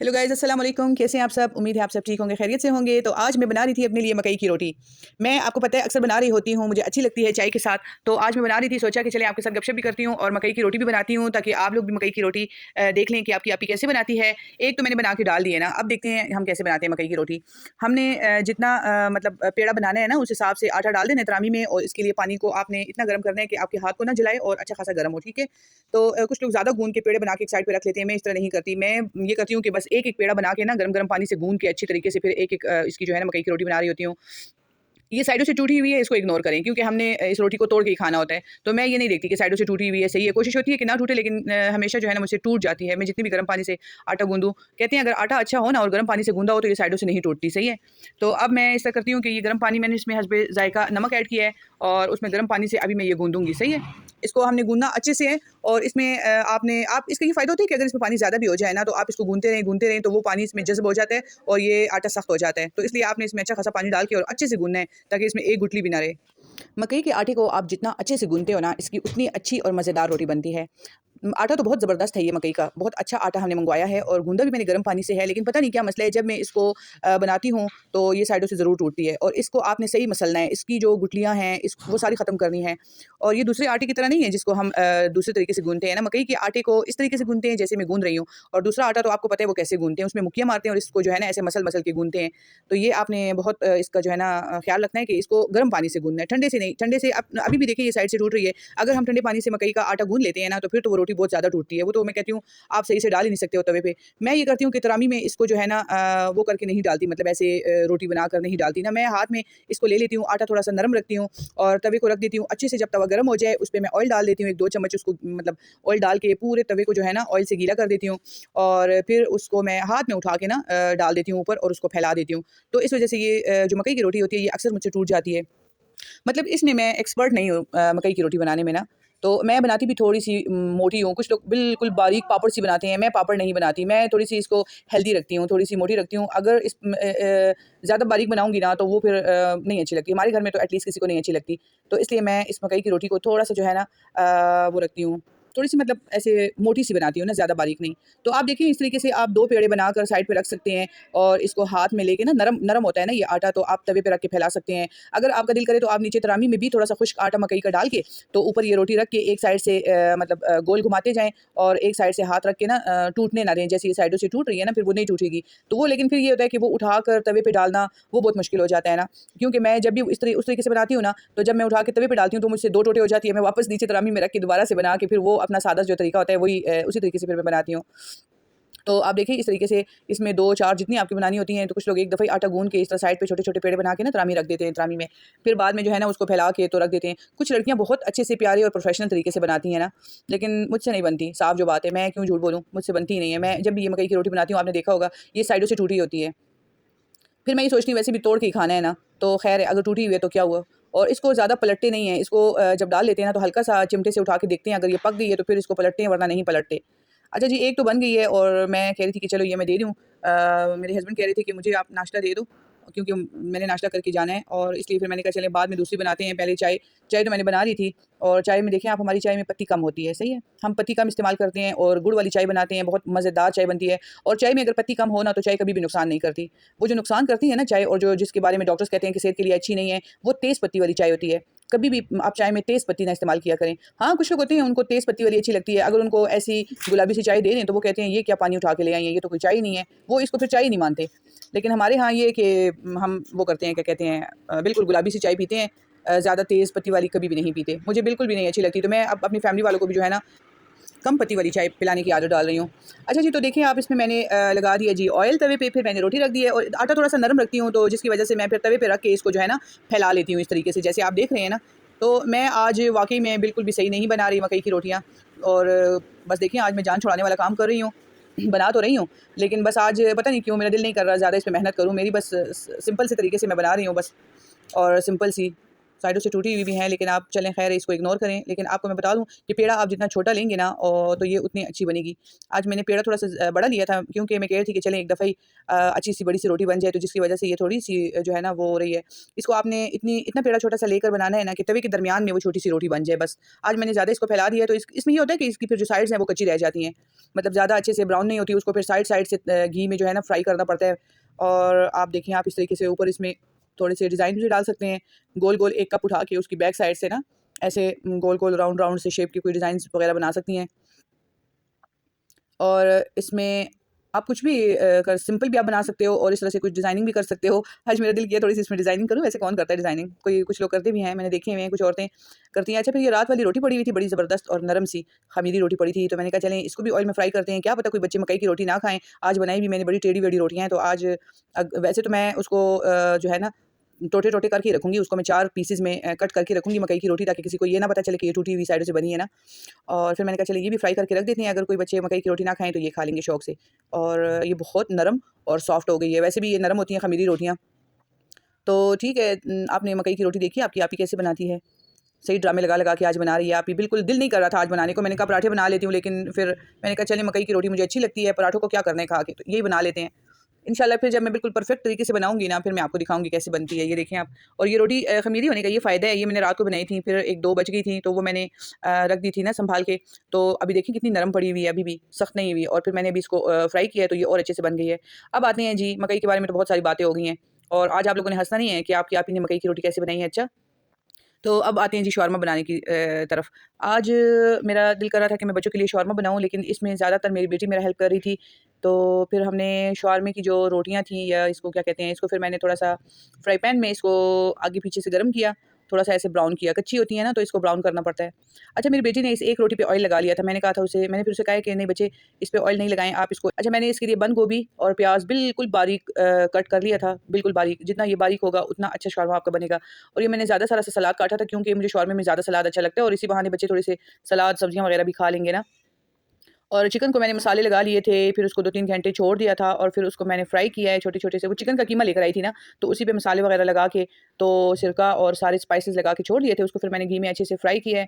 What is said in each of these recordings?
Hello guys, अस्सलाम वालेकुम। कैसे हैं आप सब? उम्मीद है आप सब ठीक होंगे, खैरियत से होंगे। तो आज मैं बना रही थी अपने लिए मकई की रोटी। मैं आपको पता है अक्सर बना रही होती हूँ, मुझे अच्छी लगती है चाय के साथ। तो आज मैं बना रही थी, सोचा कि चले आपके साथ गपशप भी करती हूँ और मकई की रोटी भी बनाती हूँ, ताकि आप लोग भी मकई की रोटी देख लें कि आपकी आपी कैसे बनाती है। एक तो मैंने बना के डाल दी है ना, अब देखते हैं हम कैसे बनाते हैं मकई की रोटी। हमने जितना पेड़ा बनाना है ना, उस हिसाब से आटा डाल देना है तरामी में, और इसके लिए पानी को आपने इतना गर्म करना है कि आपके हाथ को ना जलाए और अच्छा खासा गर्म हो, ठीक है? तो कुछ लोग ज़्यादा गूँद के पेड़े बना के एक साइड पे रख लेते हैं, मैं इस तरह नहीं करती। मैं ये करती हूँ कि बस एक-एक पेड़ा बना के ना गरम-गरम पानी से गूँद के अच्छी तरीके से फिर एक-एक इसकी जो है ना मकई की रोटी बना रही होती हूँ। ये साइडों से टूटी हुई है, इसको इग्नोर करें, क्योंकि हमने इस रोटी को तोड़ के ही खाना होता है। तो मैं ये नहीं देखती कि साइडों से टूटी हुई है, सही है। कोशिश होती है कि ना टूटे, लेकिन हमेशा जो है ना मुझसे टूट जाती है। मैं जितनी भी गर्म पानी से आटा गूँदूँ, कहते हैं अगर आटा अच्छा हो ना और गर्म पानी से गूँदा हो तो ये साइडों से नहीं टूटती, सही है। तो अब मैं ऐसा करती हूँ कि ये गर्म पानी मैंने इसमें हस्बे ज़ायक़ा नमक ऐड किया है, और उसमें गर्म पानी से अभी मैं ये गूँदूँगी, सही है। इसको हमने गूँदना अच्छे से है, और इसमें आप इसका ये फ़ायदा होता है कि अगर इसमें पानी ज़्यादा भी हो जाए ना, तो आप इसको गूँधते रहें तो वो पानी इसमें जज़्ब हो जाता है और ये आटा सख्त हो जाता है। तो इसलिए आपने इसमें अच्छा खासा पानी डाल के और अच्छे से गूँधना है, ताकि इसमें एक गुठली भी ना रहे। मकई के आटे को आप जितना अच्छे से गूँथते हो ना, इसकी उतनी अच्छी और मज़ेदार रोटी बनती है। आटा तो बहुत ज़बरदस्त है ये मकई का, बहुत अच्छा आटा हमने मँगवाया है और गूँधा भी मैंने गर्म पानी से है, लेकिन पता नहीं क्या मसला है, जब मैं इसको बनाती हूँ, तो ये साइडों से ज़रूर टूटती है, और इसको आपने सही मसलना है, इसकी जो गुठलियाँ हैं, वो सारी ख़त्म करनी है। और ये दूसरे आटे की तरह नहीं है जिसको हम दूसरे तरीके से गूँथते हैं ना, मकई के आटे को इस तरीके से गूँथते हैं जैसे मैं गूँध रही हूँ, और दूसरा आटा तो आपको पता है वो कैसे गूँथते हैं, उसमें मुक्कियाँ मारते हैं और इसको जो है ना ऐसे मसल-मसल के गूँथते हैं। तो ये आपने बहुत इसका जो है ना ख़्याल रखना है कि इसको गर्म पानी से गूँधना है, ठंडे से नहीं। ठंडे से अभी भी देखिए ये साइड से टूट रही है। अगर हम ठंडे पानी से मकई का आटा गूँध लेते हैं ना, तो फिर तो वो रोटी बहुत ज़्यादा टूटती है। वो तो मैं कहती हूँ आप सही से डाल ही नहीं सकते हो तवे पे। मैं ये करती हूँ कि तरामी में इसको जो है ना वो करके नहीं डालती, मतलब ऐसे रोटी बनाकर नहीं डालती ना, मैं हाथ में इसको ले लेती हूँ, आटा थोड़ा-सा नरम रखती हूँ और तवे को रख देती हूँ अच्छे से। जब तवा गर्म हो जाए, उस पे मैं ऑयल डाल देती हूँ, 1-2 चम्मच उसको, मतलब ऑयल डाल के पूरे तवे को जो है ना ऑयल से गीला कर देती हूँ, और फिर उसको मैं हाथ में उठा के ना डाल देती हूँ ऊपर और उसको फैला देती हूँ। तो इस वज़ह से ये जो मकई की रोटी होती है, ये अक्सर मुझसे टूट जाती है। मतलब इसमें मैं एक्सपर्ट नहीं हूँ मकई की रोटी बनाने में ना, तो मैं बनाती भी थोड़ी-सी मोटी हूँ। कुछ लोग बिल्कुल बारीक पापड़-सी बनाते हैं, मैं पापड़ नहीं बनाती। मैं थोड़ी-सी इसको हेल्दी रखती हूँ, थोड़ी-सी मोटी रखती हूँ। अगर ज़्यादा बारीक बनाऊँगी ना, तो वो फिर नहीं अच्छी लगती। हमारे घर में तो एटलीस्ट किसी को नहीं अच्छी लगती। तो इसलिए मैं इस मकई की रोटी को थोड़ा-सा जो है ना वो रखती हूँ, थोड़ी-सी मतलब ऐसे मोटी-सी बनाती हूँ ना, ज़्यादा बारीक नहीं। तो आप देखिए इस तरीके से आप 2 पेड़े बनाकर साइड पे रख सकते हैं, और इसको हाथ में लेके ना, नरम नरम होता है ना ये आटा, तो आप तवे पे रख के फैला सकते हैं। अगर आपका दिल करे तो आप नीचे तरामी में भी थोड़ा-सा खुश्क आटा मकई का डाल के, तो ऊपर ये रोटी रख के एक साइड से मतलब गोल घुमाते जाएँ, और एक साइड से हाथ रख के ना टूटने ना दें। जैसे ये साइडों से टूट रही है ना, फिर वो नहीं टूटेगी। तो वो, लेकिन फिर ये होता है कि वो उठाकर तवे पे डालना वो बहुत मुश्किल हो जाता है ना। क्योंकि मैं जब भी उस तरीके से बनाती हूँ ना, तो जब मैं उठा के तवे पे डालती हूँ, तो मुझसे 2 टोटे हो जाती है। मैं वापस नीचे तरामी में रख के दोबारा से बना के, फिर वो अपना सादा जो तरीका होता है वही उसी तरीके से फिर मैं बनाती हूँ। तो आप देखिए इस तरीके से इसमें 2-4 जितनी आपकी बनानी होती हैं, तो कुछ लोग एक दफ़ा ही आटा गूँध के इस तरह साइड पे छोटे-छोटे पेड़े बना के ना तरामी रख देते हैं तरामी में। फिर बाद में जो है ना उसको फैला के तो रख देते हैं। कुछ लड़कियाँ बहुत अच्छे से प्यारे और प्रोफ़ेशनल तरीके से बनाती हैं ना, लेकिन मुझसे नहीं बनती, साफ़ जो बात है, मैं क्यों झूठ बोलूँ, मुझसे बनती ही नहीं है। मैं जब भी ये मकई की रोटी बनाती हूँ, आपने देखा होगा, ये साइडों से टूटी होती है। फिर मैं ये सोचती हूँ वैसे भी तोड़ के ही खाना है ना, तो ख़ैर अगर टूटी हुई है तो क्या हुआ? और इसको ज़्यादा पलटते नहीं हैं, इसको जब डाल लेते हैं ना, तो हल्का-सा चिमटे से उठा के देखते हैं, अगर ये पक गई है तो फिर इसको पलटते हैं, वरना नहीं पलटते। अच्छा जी, एक तो बन गई है, और मैं कह रही थी कि चलो ये मैं दे दूँ। मेरे हस्बैंड कह रहे थे कि मुझे आप नाश्ता दे दो, क्योंकि मैंने नाश्ता करके जाना है, और इसलिए फिर मैंने कहा चलें बाद में दूसरी बनाते हैं, पहले चाय। चाय तो मैंने बना ली थी, और चाय में देखें आप, हमारी चाय में पत्ती कम होती है, सही है? हम पत्ती कम इस्तेमाल करते हैं और गुड़ वाली चाय बनाते हैं, बहुत मज़ेदार चाय बनती है। और चाय में अगर पत्ती कम हो ना, तो चाय कभी भी नुकसान नहीं करती। वो जो नुकसान करती है ना चाय, और जो जिसके बारे में डॉक्टर्स कहते हैं कि सेहत के लिए अच्छी नहीं है, वो तेज़ पत्ती वाली चाय होती है। कभी भी आप चाय में तेज़ पत्ती ना इस्तेमाल किया करें। हाँ, कुछ लोग होते हैं उनको तेज़ पत्ती वाली अच्छी लगती है, अगर उनको ऐसी गुलाबी सी चाय दे दें, तो वो कहते हैं ये क्या पानी उठा के ले आई हैं, ये तो कोई चाय ही नहीं है। वो इसको फिर चाय ही नहीं मानते। लेकिन हमारे यहाँ ये है कि हम वो करते हैं, क्या कहते हैं, बिल्कुल गुलाबी सी चाय पीते हैं। ज़्यादा तेज़ पत्ती वाली कभी भी नहीं पीते। मुझे बिल्कुल भी नहीं अच्छी लगती, तो मैं अब अपनी फैमिली वालों को भी जो है ना कम पत्ती वाली चाय पिलाने की आदत डाल रही हूँ। अच्छा जी, तो देखिए आप, इसमें मैंने लगा दिया जी ऑयल तवे पे, फिर मैंने रोटी रख दी है, और आटा थोड़ा-सा नरम रखती हूँ, तो जिसकी वज़ह से मैं फिर तवे पे रख के इसको जो है ना फैला लेती हूँ इस तरीके से, जैसे आप देख रहे हैं ना। तो मैं आज वाक़ई में बिल्कुल भी सही नहीं बना रही मकई की रोटियाँ, और बस देखिए आज मैं जान छुड़ाने वाला काम कर रही हूँ। बना तो रही हूँ, लेकिन बस आज पता नहीं क्यों मेरा दिल नहीं कर रहा ज़्यादा इस पे मेहनत करूँ। मेरी बस सिंपल से तरीके से मैं बना रही हूँ बस, और सिंपल सी। साइडों से टूटी हुई भी हैं, लेकिन आप चलें खैर इसको इग्नोर करें। लेकिन आपको मैं बता दूँ कि पेड़ा आप जितना छोटा लेंगे ना और तो ये उतनी अच्छी बनेगी। आज मैंने पेड़ा थोड़ा-सा बड़ा लिया था क्योंकि मैं कह रही थी कि चलें एक दफ़ा ही अच्छी-सी बड़ी-सी रोटी बन जाए, तो जिसकी वजह से ये थोड़ी-सी जो है ना वो हो रही है। इसको आपने इतना पेड़ा छोटा-सा लेकर बनाना है ना कि तवे के दरमियान में वो छोटी-सी रोटी बन जाए बस। आज मैंने ज़्यादा इसको फैला दिया है, तो इसमें ये होता है कि इसकी फिर जो साइड्स हैं वो कच्ची रह जाती हैं। मतलब ज़्यादा अच्छे से ब्राउन नहीं होती, उसको फिर साइड-साइड से घी में जो है ना फ्राई करना पड़ता है। और आप देखिए, आप इस तरीके से ऊपर इसमें थोड़े से डिज़ाइन भी डाल सकते हैं। गोल-गोल एक कप उठा के उसकी बैक साइड से ना ऐसे गोल-गोल राउंड-राउंड से शेप के कोई डिज़ाइन्स वगैरह बना सकती हैं। और इसमें आप कुछ भी कर सिंपल भी आप बना सकते हो और इस तरह से कुछ डिज़ाइनिंग भी कर सकते हो। आज मेरा दिल किया थोड़ी-सी इसमें डिज़ाइनिंग करूँ, वैसे कौन करता है डिज़ाइनिंग? कोई कुछ लोग करते भी हैं, मैंने देखे हुए हैं, कुछ औरतें करती हैं। अच्छा, फिर ये रात वाली रोटी पड़ी हुई थी बड़ी ज़बरदस्त और नरम-सी ख़मीरी रोटी पड़ी थी, तो मैंने कहा चलें इसको भी ऑयल में फ्राई करते हैं, क्या पता कोई बच्चे मकई की रोटी ना खाएँ। आज बनाई भी मैंने बड़ी टेढ़ी-मेढ़ी रोटियाँ हैं, तो आज वैसे तो मैं उसको जो है ना टोटे-टोटे करके ही रखूँगी, उसको मैं 4 पीसेज़ में कट करके रखूँगी मकई की रोटी, ताकि किसी को ये ना पता चले कि ये टूटी हुई साइडों से बनी है ना। और फिर मैंने कहा चलिए ये भी फ्राई करके रख देते हैं, अगर कोई बच्चे मकई की रोटी ना खाएँ तो ये खा लेंगे शौक से। और ये बहुत नरम और सॉफ्ट हो गई है, वैसे भी ये नरम होती हैं ख़मीरी रोटियाँ। तो ठीक है, आपने मकई की रोटी देखी आपकी आपी कैसे बनाती है? सही ड्रामे लगा-लगा के आज बना रही है आपी, बिल्कुल दिल नहीं कर रहा था आज बनाने को, मैंने कहा पराठे बना लेती हूँ, लेकिन फिर मैंने कहा चलिए मकई की रोटी मुझे अच्छी लगती है, पराठों को क्या करना है खा के, तो यही बना लेते हैं। इंशाल्लाह फिर जब मैं बिल्कुल परफेक्ट तरीके से बनाऊँगी ना, फिर मैं आपको दिखाऊँगी कैसे बनती है। ये देखें आप, और ये रोटी ख़मीरी होने का ये फ़ायदा है, ये मैंने रात को बनाई थी, फिर 1-2 बच गई थी, तो वो मैंने रख दी थी ना सँभाल के, तो अभी देखिए कितनी नरम पड़ी हुई है, अभी भी सख्त नहीं हुई, और फिर मैंने अभी इसको फ्राई किया है, तो ये और अच्छे से बन गई है। अब आते हैं जी, मकई के बारे में तो बहुत सारी बातें हो गई हैं, और आज आप लोगों ने हँसना नहीं है कि आपकी आपी ने मकई की रोटी कैसे बनाई है, अच्छा? तो अब आते हैं जी शौरमा बनाने की तरफ। आज मेरा दिल कर रहा था कि मैं बच्चों के लिए शौरमा बनाऊँ, लेकिन इसमें ज़्यादातर मेरी बेटी मेरा हेल्प कर रही थी। तो फिर हमने शौरमे की जो रोटियाँ थी, या इसको क्या कहते हैं, इसको फिर मैंने थोड़ा-सा फ्राई पैन में इसको आगे-पीछे से गरम किया, थोड़ा-सा ऐसे ब्राउन किया। कच्ची होती है ना, तो इसको ब्राउन करना पड़ता है। अच्छा, मेरी बेटी ने इस एक रोटी पे ऑयल लगा लिया था। मैंने फिर उसे कहा है कि नहीं बच्चे, इस पे ऑयल नहीं लगाएँ आप इसको। अच्छा, मैंने इसके लिए बंद गोभी और प्याज़ बिल्कुल बारीक कट कर लिया था, बिल्कुल बारीक। जितना ये बारीक होगा उतना अच्छा शौरमा आपका बनेगा। और ये मैंने ज़्यादा सारा सा सलाद काटा था, क्योंकि मुझे शौरमे में ज़्यादा सलाद अच्छा लगता है, और इसी बहाने बच्चे थोड़े से सलाद, सब्जियाँ वगैरह भी खा लेंगे ना। और चिकन को मैंने मसाले लगा लिए थे, फिर उसको 2-3 घंटे छोड़ दिया था, और फिर उसको मैंने फ्राई किया है छोटे-छोटे से। वो चिकन का कीमा लेकर आई थी ना, तो उसी पे मसाले वगैरह लगा के, तो सिरका और सारे स्पाइसेस लगा के छोड़ दिए थे। उसको फिर मैंने घी में अच्छे से फ्राई किया है,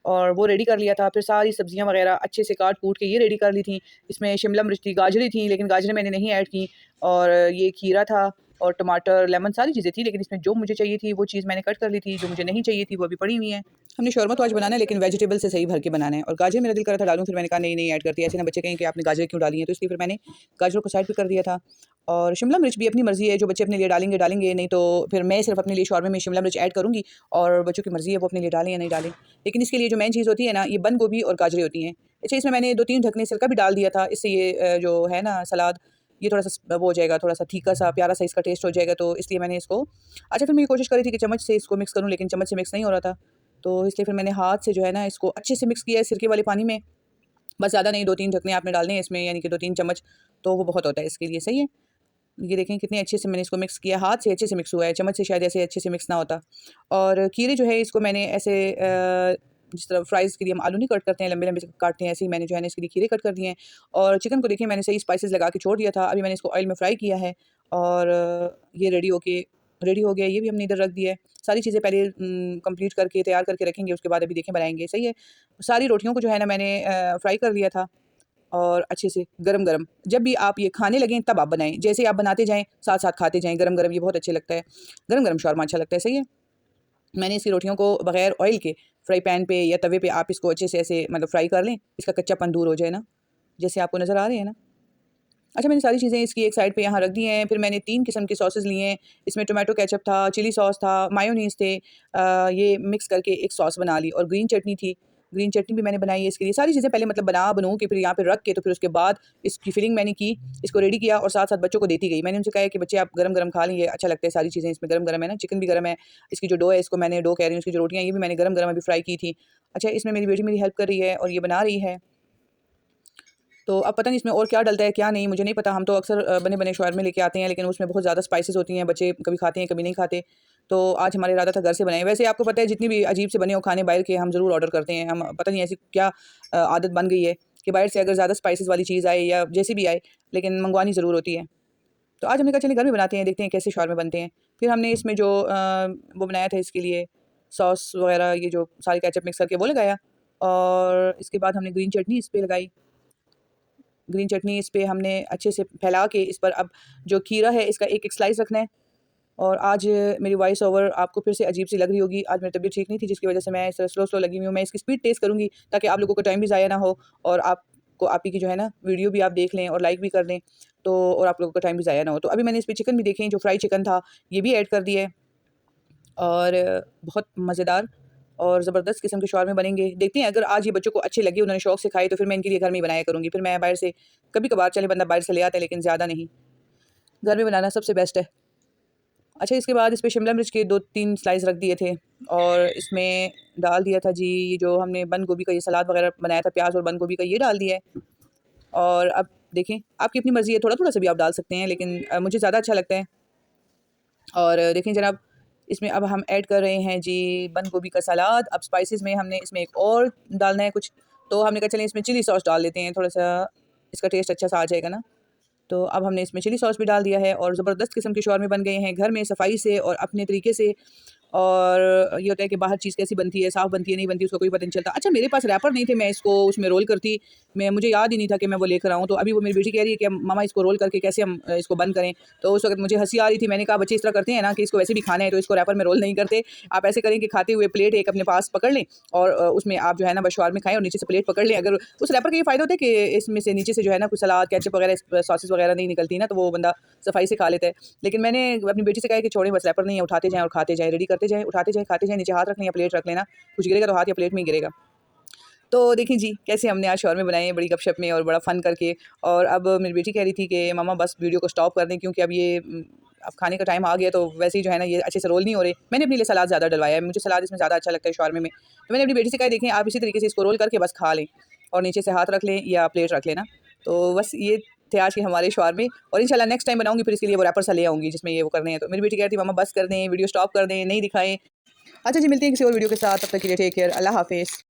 और वो रेडी कर लिया था। फिर सारी सब्जियाँ वगैरह अच्छे से काट-कूट के ये रेडी कर ली थी। इसमें शिमला मिर्च थी, गाजरें थी, लेकिन गाजरें मैंने नहीं ऐड की, और ये खीरा था और टमाटर, लेमन, सारी चीज़ें थी, लेकिन इसमें जो मुझे चाहिए थी वो चीज़ मैंने कट कर ली थी, जो मुझे नहीं चाहिए थी वो अभी पड़ी हुई हैं। हमने शौरमा तो आज बनाना है, लेकिन वेजिटेबल से सही भर के बनाना है, और गाजर मेरा दिल कर रहा था डालूँ, फिर मैंने कहा नहीं ऐड करती, ऐसे ना बच्चे कहें कि आपने गाजर क्यों डाली हैं, तो इसलिए फिर मैंने गाजरों को साइड पे कर दिया था। और शिमला मिर्च भी अपनी मर्ज़ी है, जो बच्चे अपने लिए डालेंगे डालेंगे, नहीं तो फिर मैं सिर्फ़ अपने लिए शौरमे में शिमला मिर्च ऐड करूँगी, और बच्चों की मर्ज़ी है वो अपने लिए डालें या नहीं डालें। लेकिन इसके लिए जो मेन चीज़ होती है ना, ये बंद गोभी और गाजरें होती हैं। अच्छा, इसमें मैंने 2-3 ढकने सिरका भी डाल दिया था, इससे ये जो है ना सलाद, ये थोड़ा-सा वो हो जाएगा, थोड़ा-सा तीखा-सा प्यारा-सा इसका टेस्ट हो जाएगा, तो इसलिए मैंने इसको। अच्छा, फिर मैं ये कोशिश कर रही थी कि चम्मच से इसको मिक्स करूँ, लेकिन चम्मच से मिक्स नहीं हो रहा था। तो इसलिए फिर मैंने हाथ से जो है ना इसको अच्छे से मिक्स किया है सिरके वाले पानी में। बस ज़्यादा नहीं, 2-3 ढकने आपने डालने हैं इसमें, यानी कि 2-3 चम्मच, तो वो बहुत होता है इसके लिए, सही है। ये देखें कितने अच्छे से मैंने इसको मिक्स किया, हाथ से अच्छे से मिक्स हुआ है, चम्मच से शायद ऐसे अच्छे से मिक्स ना होता। और खीरे जो है इसको मैंने ऐसे जिस तरह फ्राइज़ के लिए हम आलू नहीं कट करते हैं, लंबे-लंबे से काटते हैं, ऐसे ही मैंने जो है ना इसके लिए खीरे कट कर दिए हैं। और चिकन को देखिए मैंने सही स्पाइसेस लगा के छोड़ दिया था, अभी मैंने इसको ऑयल में फ्राई किया है, और ये रेडी हो गया, ये भी हमने इधर रख दिया है। सारी चीज़ें पहले कंप्लीट करके तैयार करके रखेंगे, उसके बाद अभी देखें बनाएँगे, सही है। सारी रोटियों को जो है ना मैंने फ्राई कर लिया था, और अच्छे से गरम-गरम, जब भी आप ये खाने लगें तब आप बनाएँ। जैसे आप बनाते जाएँ, साथ-साथ खाते जाएँ, गरम-गरम ये बहुत अच्छे लगता है। गरम-गरम शौरमा अच्छा लगता है, सही है। मैंने इसकी रोटियों को बगैर ऑयल के फ्राई पैन पे या तवे पे आप इसको अच्छे से ऐसे मतलब फ्राई कर लें, इसका कच्चापन दूर हो जाए ना, जैसे आपको नज़र आ रहे हैं ना। अच्छा, मैंने सारी चीज़ें इसकी एक साइड पे यहाँ रख दी हैं, फिर मैंने 3 किस्म के सॉसेज़ लिए हैं। इसमें टोमेटो केचअप था, चिली सॉस था, मायोनीज़ थे। ये मिक्स करके एक सॉस बना ली, और ग्रीन चटनी थी। ग्रीन चटनी भी मैंने बनाई है इसके लिए। सारी चीज़ें पहले मतलब बना-बनू के फिर यहाँ पे रख के, तो फिर उसके बाद इसकी फिलिंग मैंने की, इसको रेडी किया, और साथ-साथ बच्चों को देती गई। मैंने उनसे कहा है कि बच्चे आप गरम-गरम खा लें, ये अच्छा लगता है, सारी चीज़ें इसमें गरम-गरम है ना, चिकन भी गरम है, इसकी जो डो है, इसको मैंने डो कह रही हूँ, इसकी जो रोटियाँ, ये भी मैंने गरम-गरम अभी फ्राई की थी। अच्छा, इसमें मेरी बेटी मेरी हेल्प कर रही है और ये बना रही है। तो अब पता नहीं इसमें और क्या डलता है क्या नहीं, मुझे नहीं पता। हम तो अक्सर बने-बने शौरमे लेके आते हैं, लेकिन उसमें बहुत ज़्यादा स्पाइसेस होती हैं, बच्चे कभी खाते हैं, कभी नहीं खाते। तो आज हमारा इरादा था घर से बनाएँ। वैसे आपको पता है जितनी भी अजीब से बने हो खाने बाहर के, हम ज़रूर ऑर्डर करते हैं। हम पता नहीं ऐसी क्या आदत बन गई है कि बाहर से अगर ज़्यादा स्पाइसेस वाली चीज़ आए या जैसी भी आए, लेकिन मँगवानी ज़रूर होती है। तो आज हमने कहा चलिए घर में बनाते हैं, देखते हैं कैसे शौरमे बनते हैं। फिर हमने इसमें जो वो बनाया था इसके लिए सॉस वगैरह ये जो सारे केचप मिक्स करके वो लगाया। और इसके बाद हमने ग्रीन चटनी इस पे लगाई। ग्रीन चटनी इस पे हमने अच्छे से फैला के इस पर अब जो खीरा है इसका एक-एक स्लाइस रखना है। और आज मेरी वॉइस ओवर आपको फिर से अजीब सी लग रही होगी। आज मेरी तबीयत ठीक नहीं थी जिसकी वज़ह से मैं इस तरह स्लो-स्लो लगी हुई हूँ। मैं इसकी स्पीड टेस्ट करूँगी ताकि आप लोगों का टाइम भी ज़ाया ना हो और आपको आप ही की जो है ना वीडियो भी आप देख लें और लाइक भी कर दें। तो और आप लोगों का टाइम भी ज़ाया ना हो। तो अभी मैंने इस पे चिकन भी देखें जो फ्राई चिकन था ये भी ऐड कर दिया है। और बहुत मज़ेदार और ज़बरदस्त किस्म के शौरमा बनेंगे। देखते हैं अगर आज ये बच्चों को अच्छे लगे, उन्होंने शौक से खाए तो फिर मैं इनके लिए घर में ही बनाया करूँगी। फिर मैं बाहर से कभी-कभार चले बंदा बाहर से ले आता है लेकिन ज़्यादा नहीं। घर में बनाना सबसे बेस्ट है। अच्छा इसके बाद इस पे शिमला मिर्च के 2-3 स्लाइस रख दिए थे और इसमें डाल दिया था जी जो हमने बंद गोभी का ये सलाद वग़ैरह बनाया था, प्याज़ और बंद गोभी का ये डाल दिया है। और अब देखें आपकी अपनी मर्ज़ी है, थोड़ा-थोड़ा सा भी आप डाल सकते हैं लेकिन मुझे ज़्यादा अच्छा लगता है। और देखें जनाब इसमें अब हम ऐड कर रहे हैं जी बंद गोभी का सलाद। अब स्पाइसेस में हमने इसमें एक और डालना है कुछ, तो हमने कहा चलें इसमें चिली सॉस डाल देते हैं, थोड़ा-सा इसका टेस्ट अच्छा सा आ जाएगा ना। तो अब हमने इसमें चिली सॉस भी डाल दिया है और ज़बरदस्त किस्म के शौरमे बन गए हैं घर में सफाई से और अपने तरीके से। और ये होता है कि बाहर चीज़ कैसी बनती है, साफ़ बनती है, नहीं बनती, उसका कोई पता नहीं चलता। अच्छा मेरे पास रैपर नहीं थे, मैं इसको उसमें रोल करती, मुझे याद ही नहीं था कि मैं वो लेकर आऊँ। तो अभी वो मेरी बेटी कह रही है कि मम्मा इसको रोल करके कैसे हम इसको बंद करें। तो उस वक़्त मुझे हँसी आ रही थी, मैंने कहा बच्चे इस तरह करते हैं ना कि इसको वैसे भी खाना है तो इसको रैपर में रोल नहीं करते। आप ऐसे करें कि खाते हुए प्लेट एक अपने पास पकड़ लें और उसमें आप जो है ना बस शौरमे खाएँ और नीचे से प्लेट पकड़ लें। अगर उस रैपर का ये फ़ायदा होता है कि इसमें से नीचे से जो है ना कुछ सलाद, केचप वगैरह, सॉसेस वगैरह नहीं निकलती ना, तो वो बंदा सफाई से खा लेता है। लेकिन मैंने अपनी बेटी से कहा है कि छोड़ें बस रैपर नहीं है, उठाते जाएँ और खाते जाएँ, रेडी करते जाएँ, उठाते जाएँ, खाते जाएँ, नीचे हाथ रख लें या प्लेट रख लेना, कुछ गिरेगा तो हाथ या प्लेट में ही गिरेगा। तो देखिए जी, कैसे हमने आज शौरमे बनाए हैं बड़ी गपशप में और बड़ा फ़न करके। और अब मेरी बेटी कह रही थी कि मम्मा बस वीडियो को स्टॉप कर दें क्योंकि अब ये अब खाने का टाइम आ गया तो वैसे ही जो है ना ये अच्छे से रोल नहीं हो रहे। मैंने अपने लिए सलाद ज़्यादा डलवाया है, मुझे सलाद इसमें ज़्यादा अच्छा लगता है शौरमे में। तो मैंने अपनी बेटी से कहा देखें आप इसी तरीके से इसको रोल करके बस खा लें और नीचे से हाथ रख लें या प्लेट रख लेना। तो बस ये थे आज के हमारे शौरमे और इंशाल्लाह नेक्स्ट टाइम बनाऊँगी फिर इसके लिए वो रैपर सा ले आऊँगी जिसमें ये वो करने हैं। तो मेरी बेटी कह रही थी मम्मा बस कर दें, वीडियो स्टॉप कर दें, नहीं दिखाएँ। अच्छा जी मिलते हैं किसी और वीडियो के साथ, तब तक के लिए टेक केयर, अल्लाह हाफ़िज़।